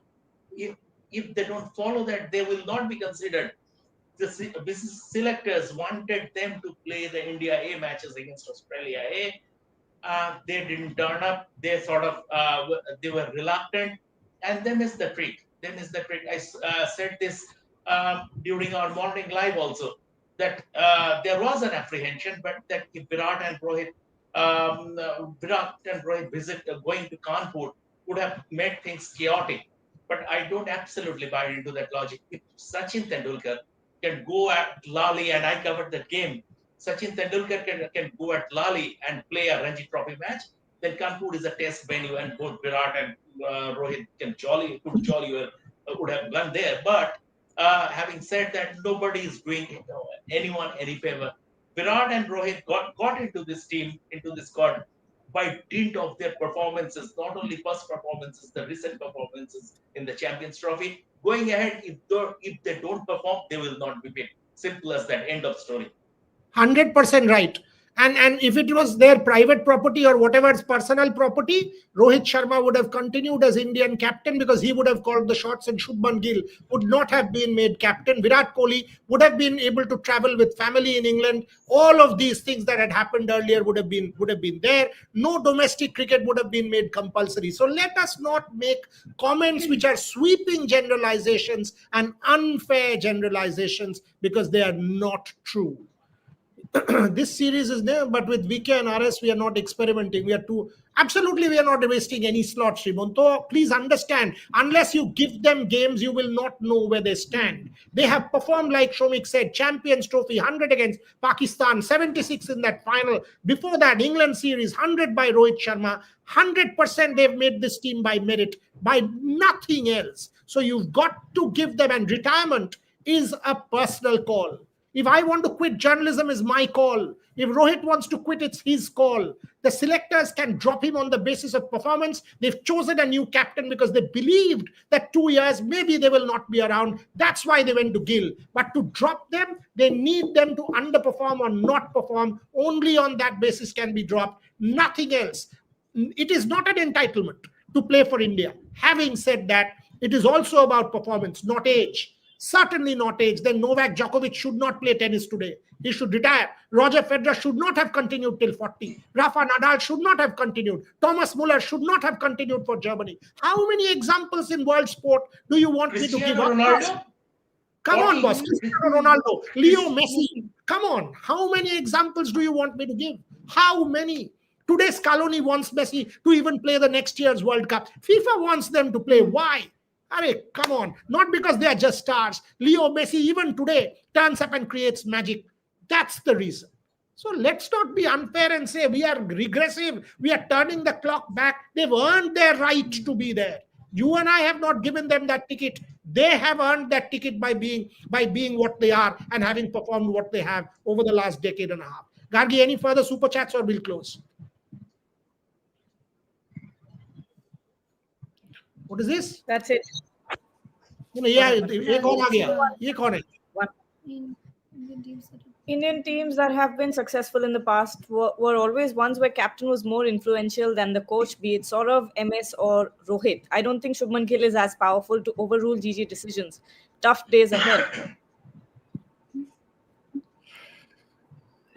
If they don't follow that, they will not be considered. The business selectors wanted them to play the India A matches against Australia A. They didn't turn up. They sort of they were reluctant, and they missed the trick. I said this during our morning live also, that there was an apprehension, but that if Virat and Rohit visit going to Kanpur would have made things chaotic. But I don't absolutely buy into that logic. If Sachin Tendulkar can go at Lali, and I covered that game, Sachin Tendulkar can go at Lali and play a Ranji Trophy match, then Kanpur is a test venue, and both Virat and Rohit would have gone there. But having said that, nobody is doing anyone any favor. Virat and Rohit got into this team, into this squad, by dint of their performances, not only first performances, the recent performances in the Champions Trophy. Going ahead, if they don't perform, they will not be paid. Simple as that. End of story. 100% right. And if it was their private property or whatever's personal property, Rohit Sharma would have continued as Indian captain because he would have called the shots, and Shubman Gill would not have been made captain. Virat Kohli would have been able to travel with family in England. All of these things that had happened earlier would have been there. No domestic cricket would have been made compulsory. So let us not make comments which are sweeping generalizations and unfair generalizations, because they are not true. This series is there, but with VK and RS, we are not experimenting. We are not wasting any slots, Srimonto. Please understand, unless you give them games, you will not know where they stand. They have performed, like Shomik said, Champions Trophy, 100 against Pakistan, 76 in that final. Before that, England series, 100 by Rohit Sharma. 100% they've made this team by merit, by nothing else. So you've got to give them, and retirement is a personal call. If I want to quit journalism, is my call. If Rohit wants to quit, it's his call. The selectors can drop him on the basis of performance. They've chosen a new captain because they believed that 2 years, maybe they will not be around. That's why they went to Gill. But to drop them, they need them to underperform or not perform. Only on that basis can be dropped. Nothing else. It is not an entitlement to play for India. Having said that, it is also about performance, not age. Certainly not age. Then Novak Djokovic should not play tennis today. He should retire. Roger Federer should not have continued till 40. Rafa Nadal should not have continued. Thomas Muller should not have continued for Germany. How many examples in world sport do you want me to give up? Ronaldo? Come on, boss. Cristiano Ronaldo, Leo Messi. Come on. How many examples do you want me to give? How many? Today, Scaloni wants Messi to even play the next year's World Cup. FIFA wants them to play. Why? Come on. Not because they are just stars. Leo Messi, even today, turns up and creates magic. That's the reason. So let's not be unfair and say we are regressive. We are turning the clock back. They've earned their right to be there. You and I have not given them that ticket. They have earned that ticket by being what they are and having performed what they have over the last decade and a half. Gargi, any further super chats or we'll close? What is this? That's it. ये कौन आ गया? ये कौन है? Indian teams that have been successful in the past were always ones where captain was more influential than the coach, be it Saurav, MS or Rohit. I don't think Shubman Gill is as powerful to overrule GG decisions. Tough days ahead.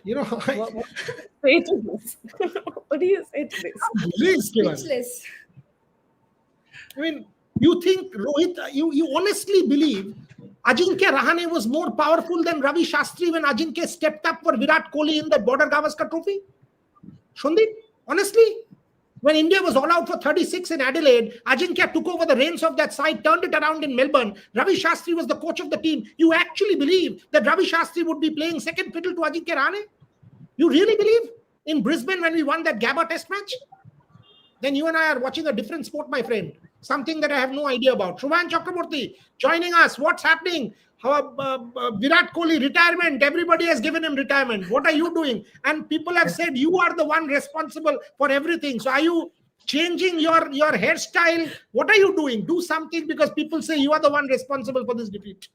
You know, What do you say to this? What do you say to this? Speechless. I mean, you think Rohit, you honestly believe Ajinkya Rahane was more powerful than Ravi Shastri when Ajinkya stepped up for Virat Kohli in the Border Gavaskar Trophy? Shundip, honestly, when India was all out for 36 in Adelaide, Ajinkya took over the reins of that side, turned it around in Melbourne. Ravi Shastri was the coach of the team. You actually believe that Ravi Shastri would be playing second fiddle to Ajinkya Rahane? You really believe in Brisbane when we won that Gabba test match? Then you and I are watching a different sport, my friend. Something that I have no idea about. Shubhan Chakraborty joining us. What's happening? Virat Kohli retirement. Everybody has given him retirement. What are you doing? And people have said you are the one responsible for everything. So are you changing your hairstyle? What are you doing? Do something, because people say you are the one responsible for this defeat.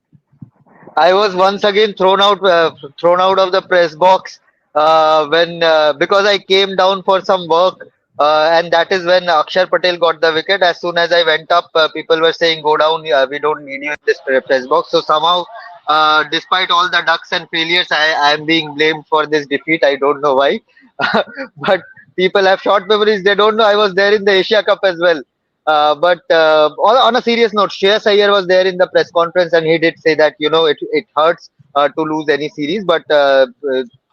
I was once again thrown out of the press box when because I came down for some work. And that is when Akshar Patel got the wicket. As soon as I went up, people were saying, "Go down. We don't need you in this press box." So somehow, despite all the ducks and failures, I am being blamed for this defeat. I don't know why, but people have short memories. They don't know I was there in the Asia Cup as well. But on a serious note, Shreyas Iyer was there in the press conference, and he did say that it hurts to lose any series, but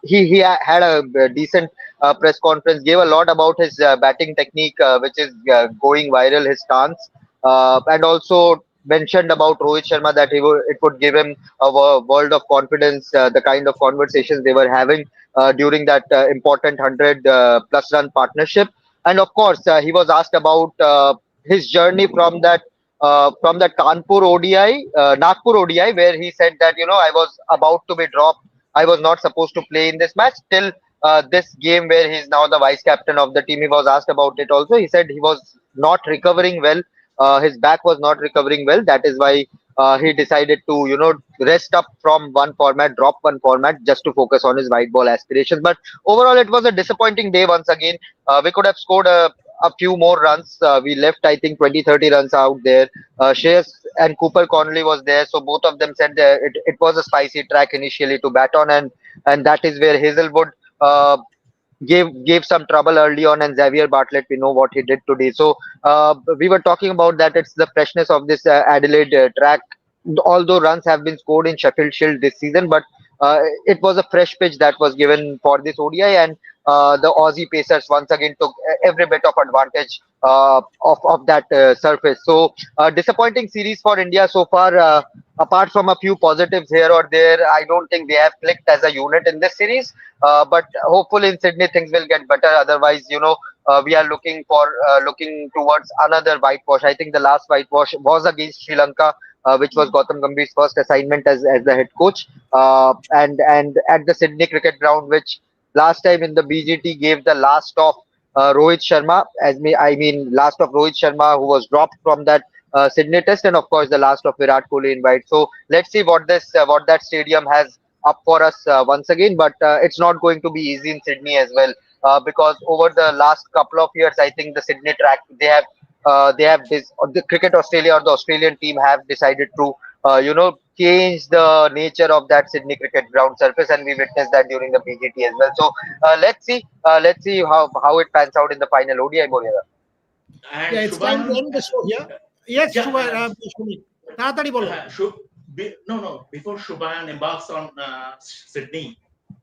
he had a decent press conference, gave a lot about his batting technique, which is going viral, his stance, and also mentioned about Rohit Sharma that it would give him a world of confidence, the kind of conversations they were having during that important 100 plus run partnership. And of course, he was asked about his journey from that Kanpur ODI, Nagpur ODI, where he said that I was about to be dropped. I was not supposed to play in this match till this game where he's now the vice captain of the team. He was asked about it also. He said he was not recovering well. His back was not recovering well. That is why he decided to, rest up from one format, drop one format just to focus on his white ball aspirations. But overall, it was a disappointing day once again. We could have scored a few more runs. We left, I think, 20, 30 runs out there. Shreyas and Cooper Connolly was there, so both of them said that it was a spicy track initially to bat on, and that is where Hazelwood uh, gave some trouble early on, and Xavier Bartlett, we know what he did today. So we were talking about that it's the freshness of this Adelaide track. Although runs have been scored in Sheffield Shield this season, but it was a fresh pitch that was given for this ODI, and the Aussie Pacers once again took every bit of advantage of that surface. So disappointing series for India so far. Apart from a few positives here or there, I don't think they have clicked as a unit in this series. But hopefully in Sydney things will get better. Otherwise, we are looking towards another whitewash. I think the last whitewash was against Sri Lanka, which was Gautam Gambhir's first assignment as the head coach, and at the Sydney cricket ground, which last time in the BGT gave the last of Rohit Sharma, last of Rohit Sharma, who was dropped from that Sydney Test, and of course the last of Virat Kohli invite. So let's see what that stadium has up for us once again. But it's not going to be easy in Sydney as well, because over the last couple of years, I think the Sydney track the Cricket Australia or the Australian team have decided to change the nature of that Sydney cricket ground surface, and we witnessed that during the PGT as well. So let's see how it pans out in the final ODI, Moreira. And Yeah, it's time to Shubham, end the show here. Yes, yeah, Shubham. তাড়াতাড়ি বলো। Before Shubham embarks on Sydney,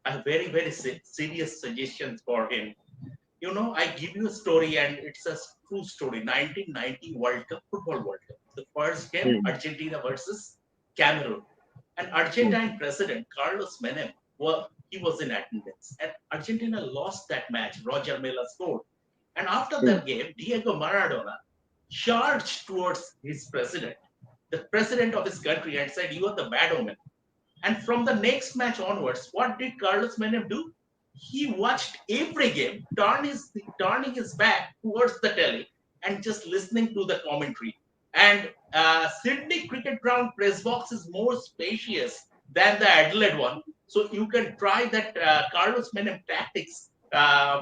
I have very, very serious suggestions for him. I give you a story, and it's a true story. 1990 World Cup, Football World Cup. The first game, Argentina versus Cameroon. And Argentine president, Carlos Menem, he was in attendance. And Argentina lost that match. Roger Milla scored. And after that game, Diego Maradona charged towards his president, the president of his country, and said, "You are the bad omen." And from the next match onwards, what did Carlos Menem do? He watched every game, turning his back towards the telly and just listening to the commentary. And Sydney cricket ground press box is more spacious than the Adelaide one. So you can try that Carlos Menem tactics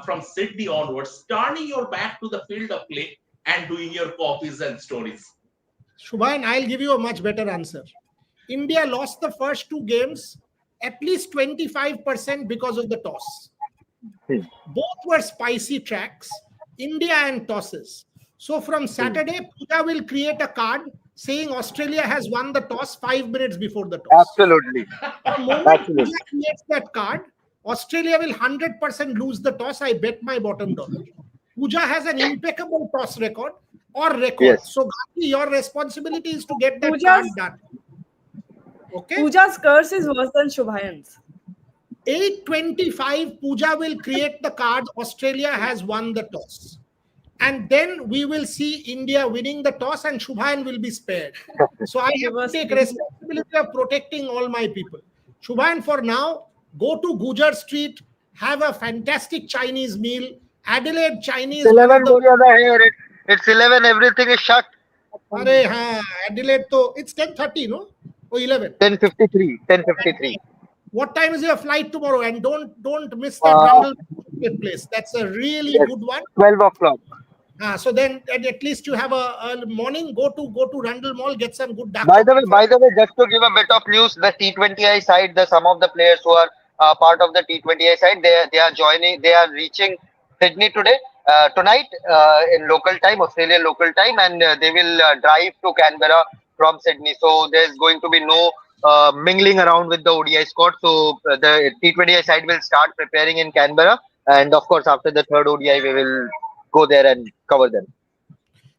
from Sydney onwards, turning your back to the field of play and doing your copies and stories. Shubhan, I'll give you a much better answer. India lost the first two games at least 25% because of the toss. Both were spicy tracks, India and tosses. So from Saturday, Pooja will create a card saying Australia has won the toss 5 minutes before the toss. Absolutely. The moment Pooja creates that card, Australia will 100% lose the toss. I bet my bottom dollar. Pooja has an impeccable toss record or record. Yes. So Gandhi, your responsibility is to get that Pooja's- card done. Okay. Pooja's curse is worse than Shubhayan's. 8:25, Pooja will create the card. Australia has won the toss. And then we will see India winning the toss, and Shubhan will be spared. So I have to take responsibility of protecting all my people. Shubhan, for now, go to Gujar Street, have a fantastic Chinese meal. Adelaide Chinese. 11 Moreira here. It's 11. Everything is shut. Adelaide, it's 10:30, no? Or 11. 10:53. 10:53. What time is your flight tomorrow? And don't miss that Rundle place. That's a really good one. 12 o'clock. So then at least you have a morning. Go to Rundle Mall, get some good dark. By the way, just to give a bit of news, the T20I side, some of the players who are part of the T20I side, they are reaching Sydney tonight in local time, Australian local time, and they will drive to Canberra from Sydney. So there's going to be no mingling around with the ODI squad. So the T20I side will start preparing in Canberra, and of course after the third ODI we will go there and cover them.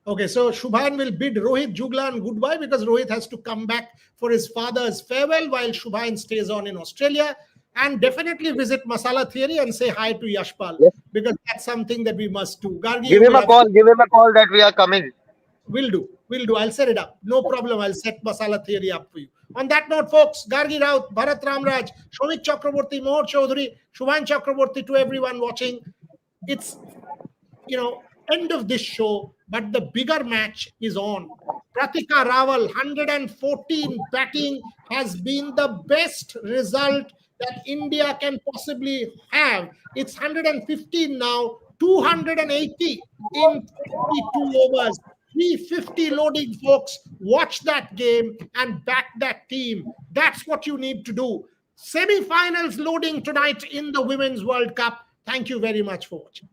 Okay, so Shubhan will bid Rohit Juglan goodbye because Rohit has to come back for his father's farewell while Shubhan stays on in Australia. And definitely visit Masala Theory and say hi to Yashpal, because that's something that we must do. Gargi, Give him a call that we are coming. Will do. I'll set it up. No problem. I'll set Masala Theory up for you. On that note, folks, Gargi Raut, Bharat Ramraj, Shomik Chakraborty, Mohor Chaudhary, Shubhan Chakraborty, to everyone watching. It's, end of this show, but the bigger match is on. Pratika Rawal, 114 batting has been the best result that India can possibly have. It's 115 now, 280 in 22 overs. 350 loading, folks. Watch that game and back that team. That's what you need to do. Semi-finals loading tonight in the Women's World Cup. Thank you very much for watching.